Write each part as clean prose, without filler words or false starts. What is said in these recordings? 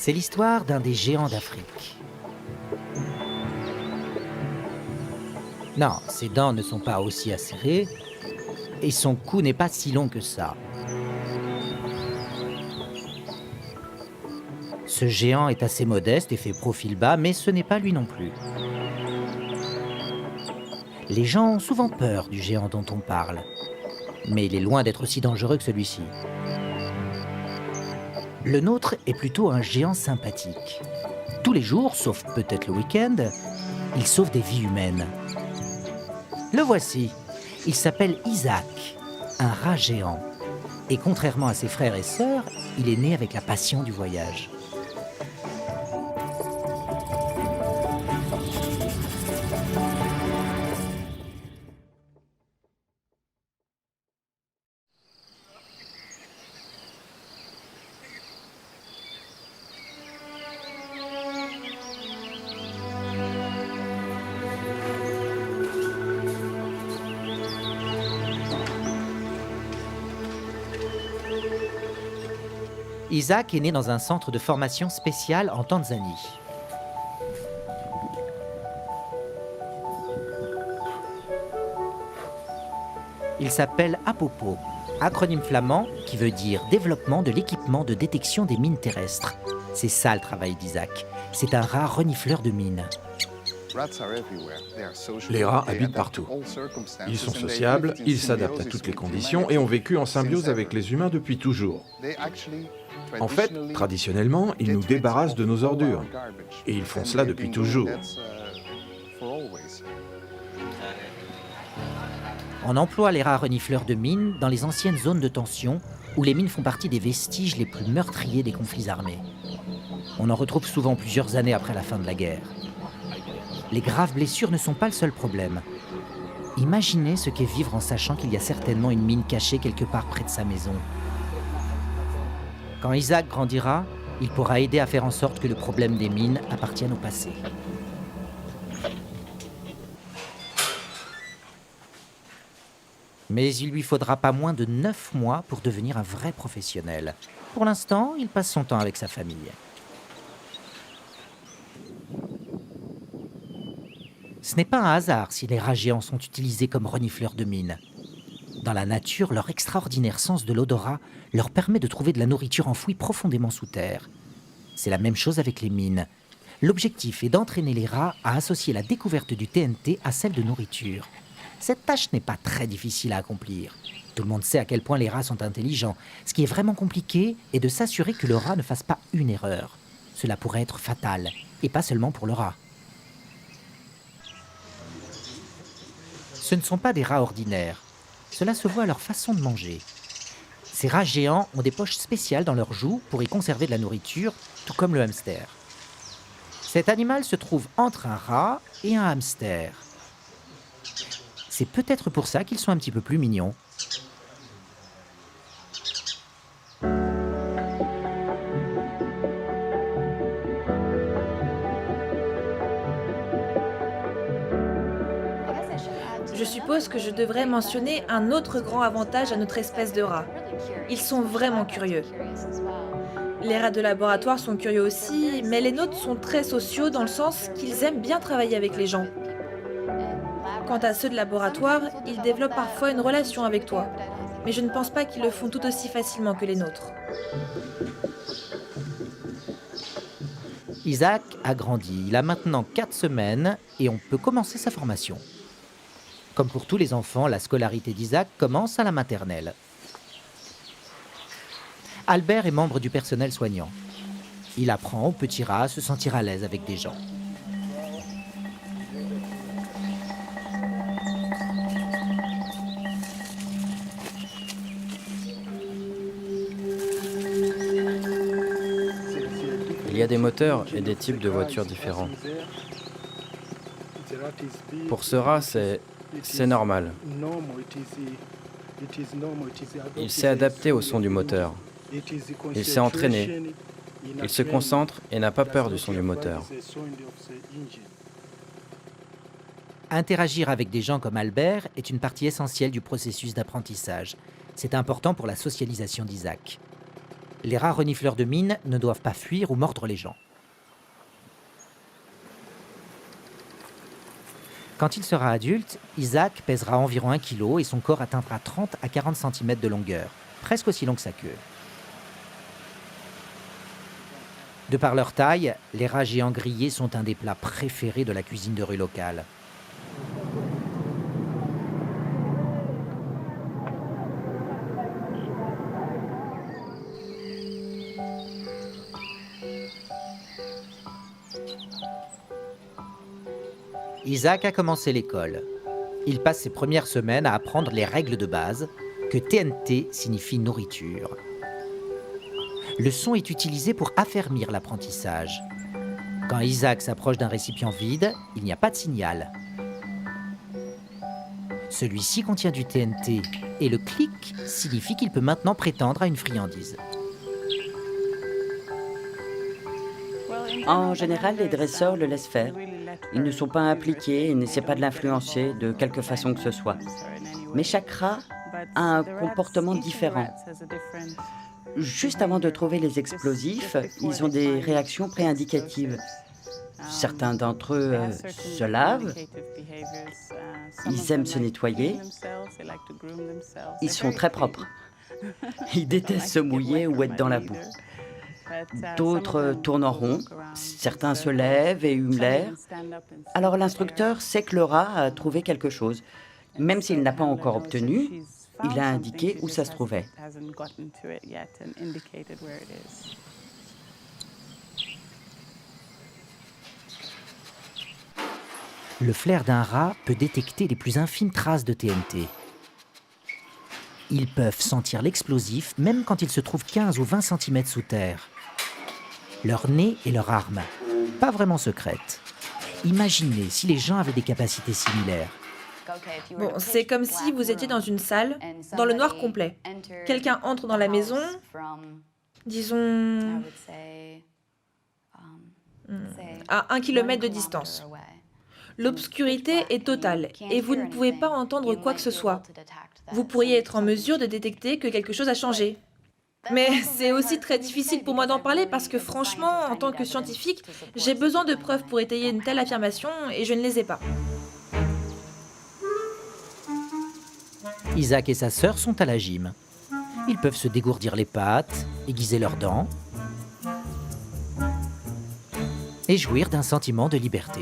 C'est l'histoire d'un des géants d'Afrique. Non, ses dents ne sont pas aussi acérées et son cou n'est pas si long que ça. Ce géant est assez modeste et fait profil bas, mais ce n'est pas lui non plus. Les gens ont souvent peur du géant dont on parle, mais il est loin d'être aussi dangereux que celui-ci. Le nôtre est plutôt un géant sympathique. Tous les jours, sauf peut-être le week-end, il sauve des vies humaines. Le voici. Il s'appelle Isaac, un rat géant. Et contrairement à ses frères et sœurs, il est né avec la passion du voyage. Isaac est né dans un centre de formation spécial en Tanzanie. Il s'appelle Apopo, acronyme flamand qui veut dire développement de l'équipement de détection des mines terrestres. C'est ça le travail d'Isaac. C'est un rat renifleur de mines. Les rats habitent partout. Ils sont sociables, ils s'adaptent à toutes les conditions et ont vécu en symbiose avec les humains depuis toujours. En fait, traditionnellement, ils nous débarrassent de nos ordures. Et ils font cela depuis toujours. On emploie les rats renifleurs de mines dans les anciennes zones de tension où les mines font partie des vestiges les plus meurtriers des conflits armés. On en retrouve souvent plusieurs années après la fin de la guerre. Les graves blessures ne sont pas le seul problème. Imaginez ce qu'est vivre en sachant qu'il y a certainement une mine cachée quelque part près de sa maison. Quand Isaac grandira, il pourra aider à faire en sorte que le problème des mines appartienne au passé. Mais il lui faudra pas moins de 9 mois pour devenir un vrai professionnel. Pour l'instant, il passe son temps avec sa famille. Ce n'est pas un hasard si les rats géants sont utilisés comme renifleurs de mines. Dans la nature, leur extraordinaire sens de l'odorat leur permet de trouver de la nourriture enfouie profondément sous terre. C'est la même chose avec les mines. L'objectif est d'entraîner les rats à associer la découverte du TNT à celle de nourriture. Cette tâche n'est pas très difficile à accomplir. Tout le monde sait à quel point les rats sont intelligents. Ce qui est vraiment compliqué est de s'assurer que le rat ne fasse pas une erreur. Cela pourrait être fatal, et pas seulement pour le rat. Ce ne sont pas des rats ordinaires. Cela se voit à leur façon de manger. Ces rats géants ont des poches spéciales dans leurs joues pour y conserver de la nourriture, tout comme le hamster. Cet animal se trouve entre un rat et un hamster. C'est peut-être pour ça qu'ils sont un petit peu plus mignons. Je suppose que je devrais mentionner un autre grand avantage à notre espèce de rat. Ils sont vraiment curieux. Les rats de laboratoire sont curieux aussi, mais les nôtres sont très sociaux dans le sens qu'ils aiment bien travailler avec les gens. Quant à ceux de laboratoire, ils développent parfois une relation avec toi, mais je ne pense pas qu'ils le font tout aussi facilement que les nôtres. Isaac a grandi. Il a maintenant 4 semaines et on peut commencer sa formation. Comme pour tous les enfants, la scolarité d'Isaac commence à la maternelle. Albert est membre du personnel soignant. Il apprend au petit rat à se sentir à l'aise avec des gens. Il y a des moteurs et des types de voitures différents. Pour ce rat, c'est normal. Il s'est adapté au son du moteur. Il s'est entraîné. Il se concentre et n'a pas peur du son du moteur. Interagir avec des gens comme Albert est une partie essentielle du processus d'apprentissage. C'est important pour la socialisation d'Isaac. Les rats renifleurs de mine ne doivent pas fuir ou mordre les gens. Quand il sera adulte, Isaac pèsera environ 1 kg et son corps atteindra 30 à 40 cm de longueur, presque aussi long que sa queue. De par leur taille, les rats géants grillés sont un des plats préférés de la cuisine de rue locale. Isaac a commencé l'école. Il passe ses premières semaines à apprendre les règles de base, que TNT signifie nourriture. Le son est utilisé pour affermir l'apprentissage. Quand Isaac s'approche d'un récipient vide, il n'y a pas de signal. Celui-ci contient du TNT et le clic signifie qu'il peut maintenant prétendre à une friandise. En général, les dresseurs le laissent faire. Ils ne sont pas impliqués et n'essaient pas de l'influencer de quelque façon que ce soit. Mais chaque rat a un comportement différent. Juste avant de trouver les explosifs, ils ont des réactions préindicatives. Certains d'entre eux se lavent, ils aiment se nettoyer, ils sont très propres. Ils détestent se mouiller ou être dans la boue. D'autres tournent en rond, certains se lèvent et hument l'air. Alors l'instructeur sait que le rat a trouvé quelque chose. Même s'il n'a pas encore obtenu, il a indiqué où ça se trouvait. Le flair d'un rat peut détecter les plus infimes traces de TNT. Ils peuvent sentir l'explosif même quand il se trouve 15 ou 20 cm sous terre. Leur nez est leur arme, pas vraiment secrète. Imaginez si les gens avaient des capacités similaires. Bon, c'est comme si vous étiez dans une salle, dans le noir complet. Quelqu'un entre dans la maison, disons, à 1 kilomètre de distance. L'obscurité est totale et vous ne pouvez pas entendre quoi que ce soit. Vous pourriez être en mesure de détecter que quelque chose a changé. Mais c'est aussi très difficile pour moi d'en parler parce que franchement, en tant que scientifique, j'ai besoin de preuves pour étayer une telle affirmation et je ne les ai pas. Isaac et sa sœur sont à la gym. Ils peuvent se dégourdir les pattes, aiguiser leurs dents et jouir d'un sentiment de liberté.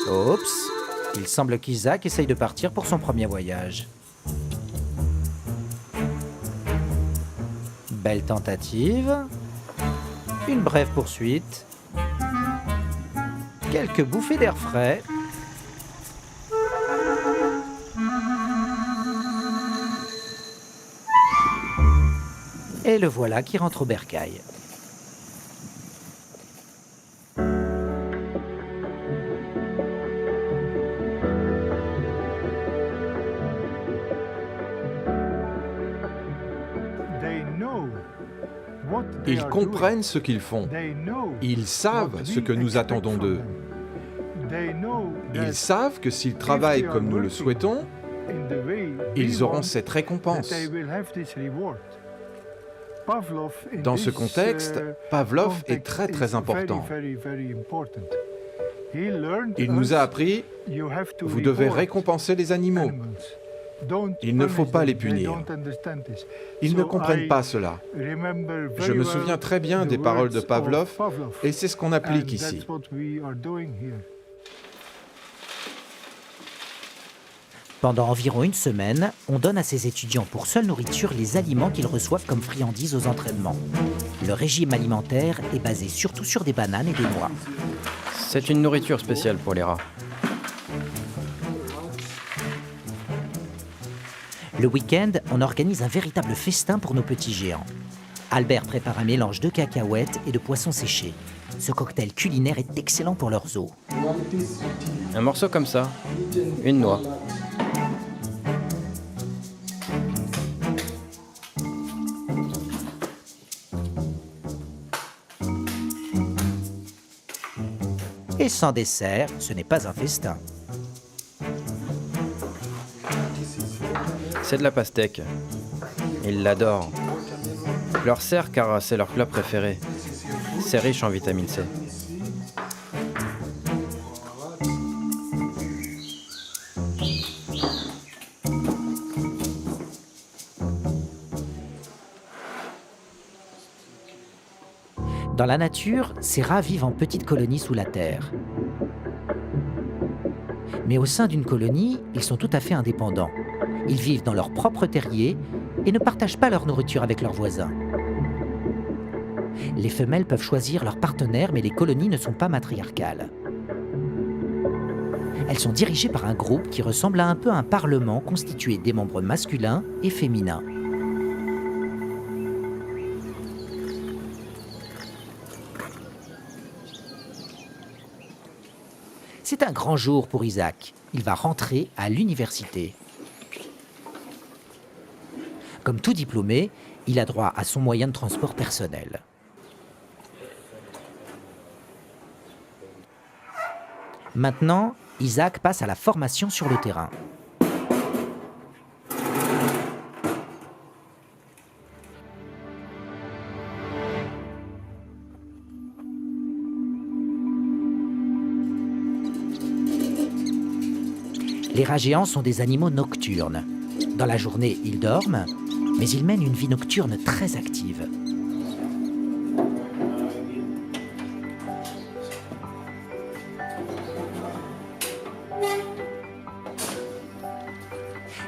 Oups, il semble qu'Isaac essaye de partir pour son premier voyage. Belle tentative. Une brève poursuite. Quelques bouffées d'air frais. Et le voilà qui rentre au bercail. Ils comprennent ce qu'ils font. Ils savent ce que nous attendons d'eux. Ils savent que s'ils travaillent comme nous le souhaitons, ils auront cette récompense. Dans ce contexte, Pavlov est très très important. Il nous a appris, vous devez récompenser les animaux. Il ne faut pas les punir. Ils ne comprennent pas cela. Je me souviens très bien des paroles de Pavlov et c'est ce qu'on applique ici. Pendant environ une semaine, on donne à ces étudiants pour seule nourriture les aliments qu'ils reçoivent comme friandises aux entraînements. Le régime alimentaire est basé surtout sur des bananes et des noix. C'est une nourriture spéciale pour les rats. Le week-end, on organise un véritable festin pour nos petits géants. Albert prépare un mélange de cacahuètes et de poissons séchés. Ce cocktail culinaire est excellent pour leurs os. Un morceau comme ça, une noix. Et sans dessert, ce n'est pas un festin. C'est de la pastèque. Ils l'adorent. Je leur sers car c'est leur plat préféré. C'est riche en vitamine C. Dans la nature, ces rats vivent en petites colonies sous la terre. Mais au sein d'une colonie, ils sont tout à fait indépendants. Ils vivent dans leur propre terrier et ne partagent pas leur nourriture avec leurs voisins. Les femelles peuvent choisir leur partenaire, mais les colonies ne sont pas matriarcales. Elles sont dirigées par un groupe qui ressemble à un peu un parlement constitué des membres masculins et féminins. C'est un grand jour pour Isaac. Il va rentrer à l'université. Comme tout diplômé, il a droit à son moyen de transport personnel. Maintenant, Isaac passe à la formation sur le terrain. Les rats géants sont des animaux nocturnes. Dans la journée, ils dorment, mais ils mènent une vie nocturne très active.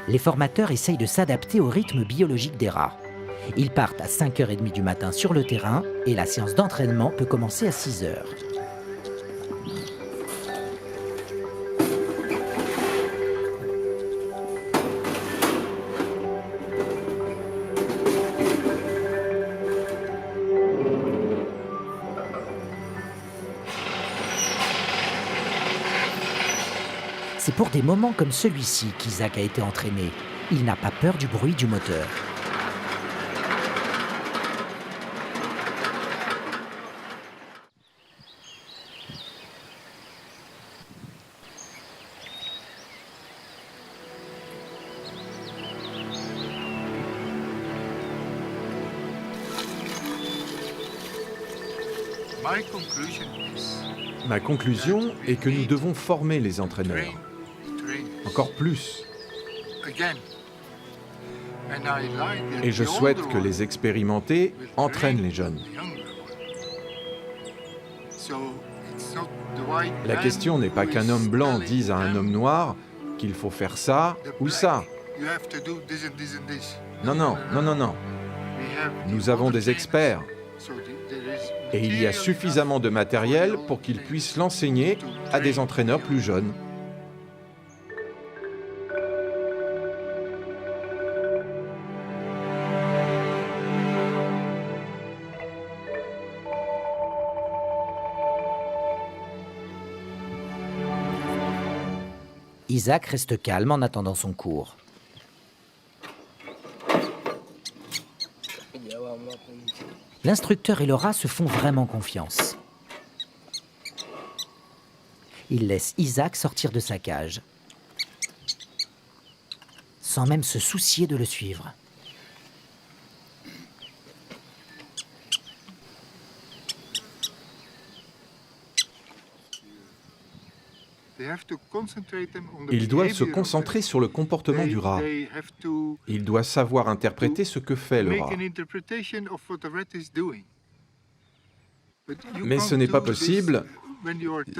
Les formateurs essayent de s'adapter au rythme biologique des rats. Ils partent à 5h30 du matin sur le terrain et la séance d'entraînement peut commencer à 6h. C'est pour des moments comme celui-ci qu'Isaac a été entraîné. Il n'a pas peur du bruit du moteur. Ma conclusion est que nous devons former les entraîneurs. Encore plus. Et je souhaite que les expérimentés entraînent les jeunes. La question n'est pas qu'un homme blanc dise à un homme noir qu'il faut faire ça ou ça. Non, non, non, non, non. Nous avons des experts. Et il y a suffisamment de matériel pour qu'ils puissent l'enseigner à des entraîneurs plus jeunes. Isaac reste calme en attendant son cours. L'instructeur et le rat se font vraiment confiance. Il laisse Isaac sortir de sa cage, sans même se soucier de le suivre. Il doit se concentrer sur le comportement du rat. Il doit savoir interpréter ce que fait le rat. Mais ce n'est pas possible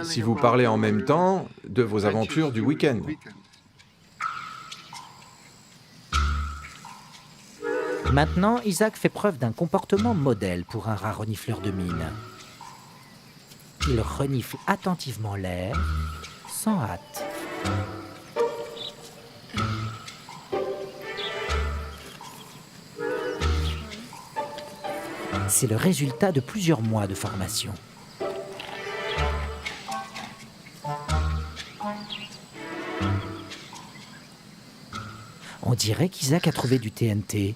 si vous parlez en même temps de vos aventures du week-end. Maintenant, Isaac fait preuve d'un comportement modèle pour un rat renifleur de mine. Il renifle attentivement l'air, sans hâte. C'est le résultat de plusieurs mois de formation. On dirait qu'Isaac a trouvé du TNT.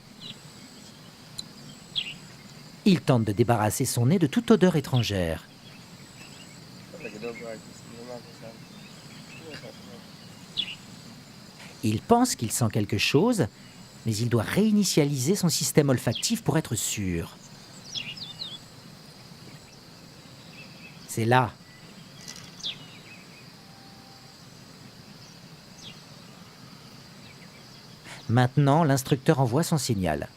Il tente de débarrasser son nez de toute odeur étrangère. Il pense qu'il sent quelque chose, mais il doit réinitialiser son système olfactif pour être sûr. C'est là. Maintenant, l'instructeur envoie son signal.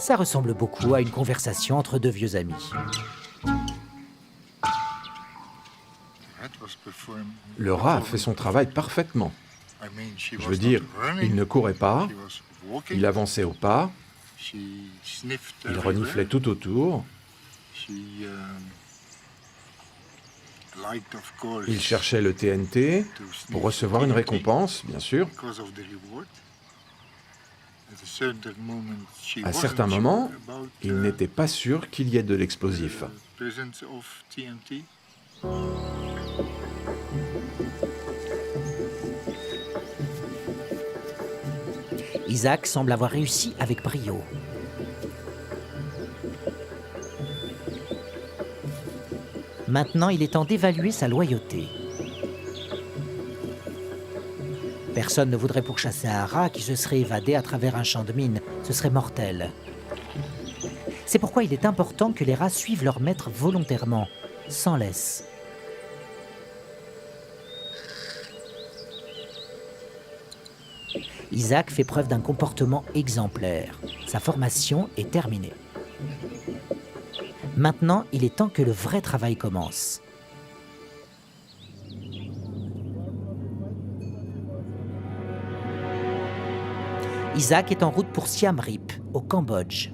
Ça ressemble beaucoup à une conversation entre deux vieux amis. Le rat a fait son travail parfaitement. Je veux dire, il ne courait pas, il avançait au pas, il reniflait tout autour, il cherchait le TNT pour recevoir une récompense, bien sûr. À certains moments, il n'était pas sûr qu'il y ait de l'explosif. Isaac semble avoir réussi avec brio. Maintenant, il est temps d'évaluer sa loyauté. Personne ne voudrait pourchasser un rat qui se serait évadé à travers un champ de mine. Ce serait mortel. C'est pourquoi il est important que les rats suivent leur maître volontairement, sans laisse. Isaac fait preuve d'un comportement exemplaire. Sa formation est terminée. Maintenant, il est temps que le vrai travail commence. Isaac est en route pour Siem Reap, au Cambodge.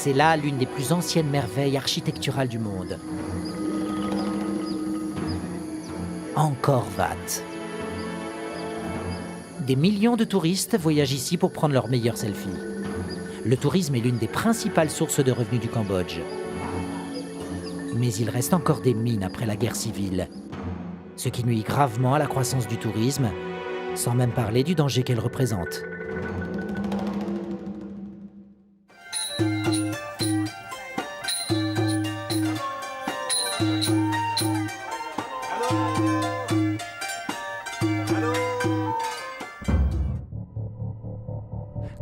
C'est là l'une des plus anciennes merveilles architecturales du monde. Angkor Wat. Des millions de touristes voyagent ici pour prendre leurs meilleurs selfies. Le tourisme est l'une des principales sources de revenus du Cambodge. Mais il reste encore des mines après la guerre civile, ce qui nuit gravement à la croissance du tourisme, sans même parler du danger qu'elle représente.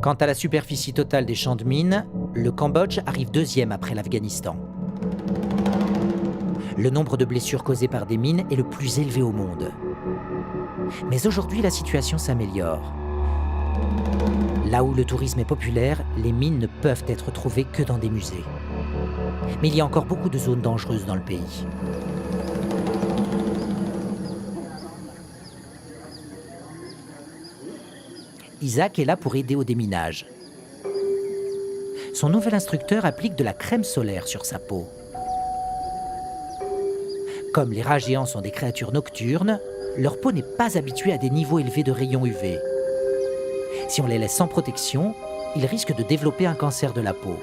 Quant à la superficie totale des champs de mines, le Cambodge arrive deuxième après l'Afghanistan. Le nombre de blessures causées par des mines est le plus élevé au monde. Mais aujourd'hui, la situation s'améliore. Là où le tourisme est populaire, les mines ne peuvent être trouvées que dans des musées. Mais il y a encore beaucoup de zones dangereuses dans le pays. Isaac est là pour aider au déminage. Son nouvel instructeur applique de la crème solaire sur sa peau. Comme les rats géants sont des créatures nocturnes, leur peau n'est pas habituée à des niveaux élevés de rayons UV. Si on les laisse sans protection, ils risquent de développer un cancer de la peau.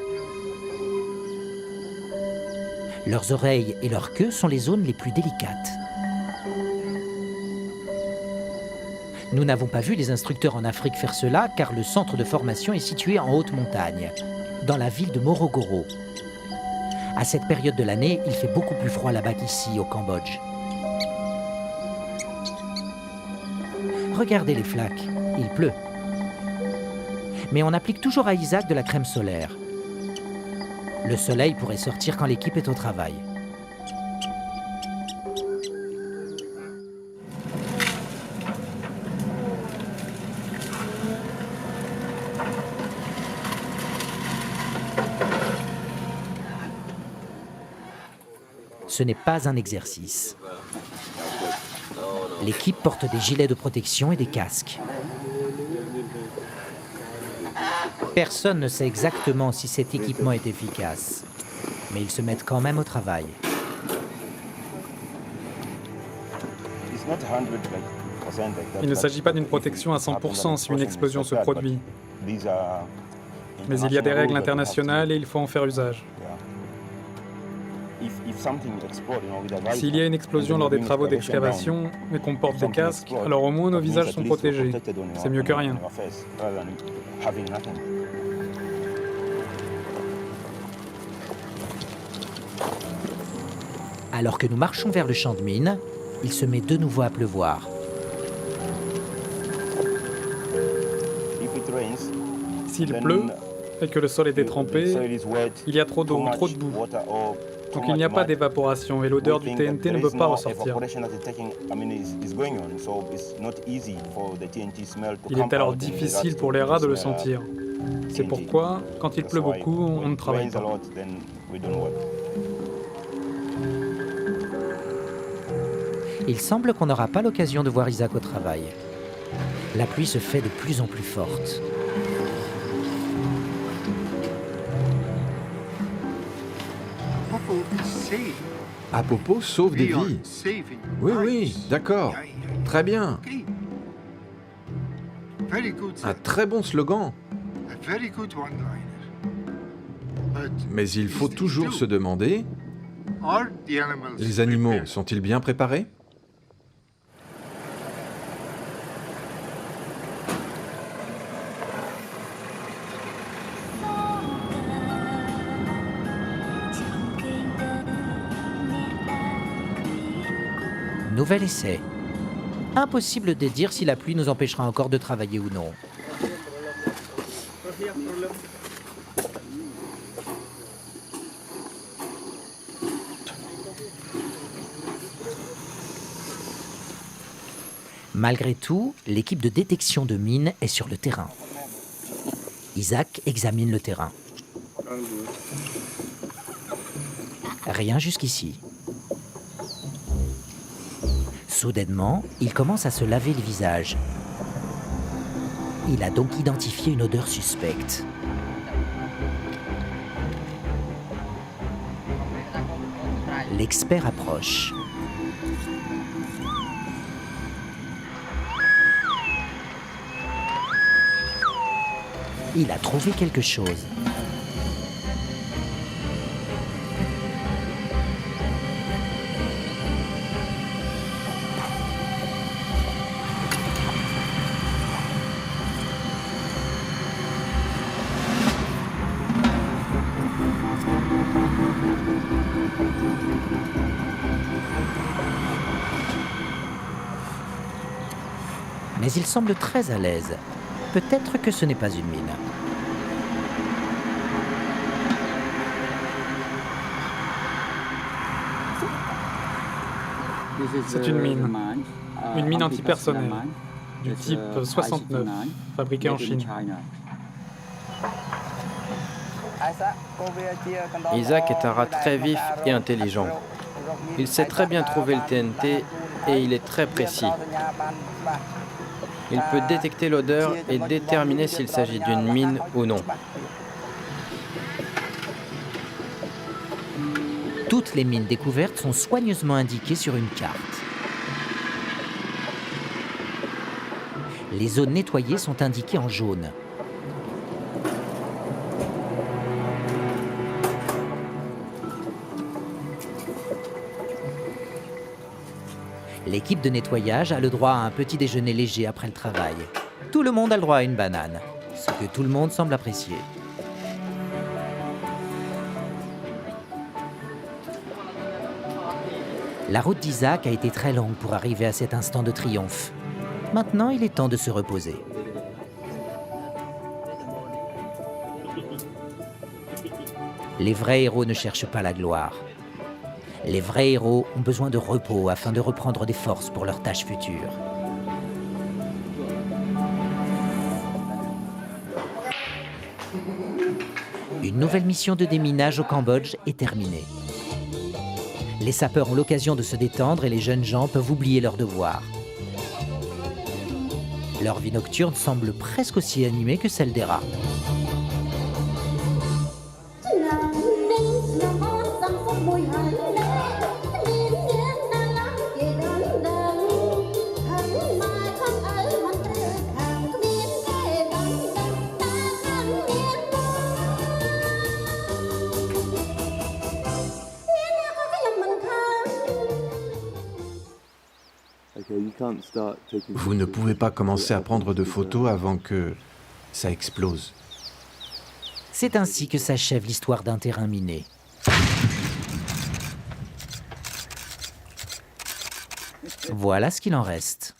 Leurs oreilles et leur queue sont les zones les plus délicates. Nous n'avons pas vu les instructeurs en Afrique faire cela car le centre de formation est situé en haute montagne, dans la ville de Morogoro. À cette période de l'année, il fait beaucoup plus froid là-bas qu'ici, au Cambodge. Regardez les flaques, il pleut. Mais on applique toujours à Isaac de la crème solaire. Le soleil pourrait sortir quand l'équipe est au travail. Ce n'est pas un exercice. L'équipe porte des gilets de protection et des casques. Personne ne sait exactement si cet équipement est efficace, mais ils se mettent quand même au travail. Il ne s'agit pas d'une protection à 100% si une explosion se produit. Mais il y a des règles internationales et il faut en faire usage. S'il y a une explosion lors des travaux d'excavation et qu'on porte des casques, alors au moins nos visages sont protégés. C'est mieux que rien. Alors que nous marchons vers le champ de mine, il se met de nouveau à pleuvoir. S'il pleut et que le sol est détrempé, il y a trop d'eau ou trop de boue. Donc il n'y a pas d'évaporation et l'odeur du TNT ne peut pas ressortir. Il est alors difficile pour les rats de le sentir. C'est pourquoi, quand il pleut beaucoup, on ne travaille pas. Il semble qu'on n'aura pas l'occasion de voir Isaac au travail. La pluie se fait de plus en plus forte. Apopo sauve des vies. Oui, d'accord. Très bien. Un très bon slogan. Mais il faut toujours se demander, les animaux sont-ils bien préparés ? Nouvel essai. Impossible de dire si la pluie nous empêchera encore de travailler ou non. Malgré tout, l'équipe de détection de mines est sur le terrain. Isaac examine le terrain. Rien jusqu'ici. Soudainement, il commence à se laver le visage. Il a donc identifié une odeur suspecte. L'expert approche. Il a trouvé quelque chose. Mais il semble très à l'aise. Peut-être que ce n'est pas une mine. C'est une mine antipersonnelle, du type 69, fabriquée en Chine. Isaac est un rat très vif et intelligent. Il sait très bien trouver le TNT et il est très précis. Il peut détecter l'odeur et déterminer s'il s'agit d'une mine ou non. Toutes les mines découvertes sont soigneusement indiquées sur une carte. Les zones nettoyées sont indiquées en jaune. L'équipe de nettoyage a le droit à un petit déjeuner léger après le travail. Tout le monde a le droit à une banane, ce que tout le monde semble apprécier. La route d'Isaac a été très longue pour arriver à cet instant de triomphe. Maintenant, il est temps de se reposer. Les vrais héros ne cherchent pas la gloire. Les vrais héros ont besoin de repos afin de reprendre des forces pour leurs tâches futures. Une nouvelle mission de déminage au Cambodge est terminée. Les sapeurs ont l'occasion de se détendre et les jeunes gens peuvent oublier leurs devoirs. Leur vie nocturne semble presque aussi animée que celle des rats. Vous ne pouvez pas commencer à prendre de photos avant que ça explose. C'est ainsi que s'achève l'histoire d'un terrain miné. Voilà ce qu'il en reste.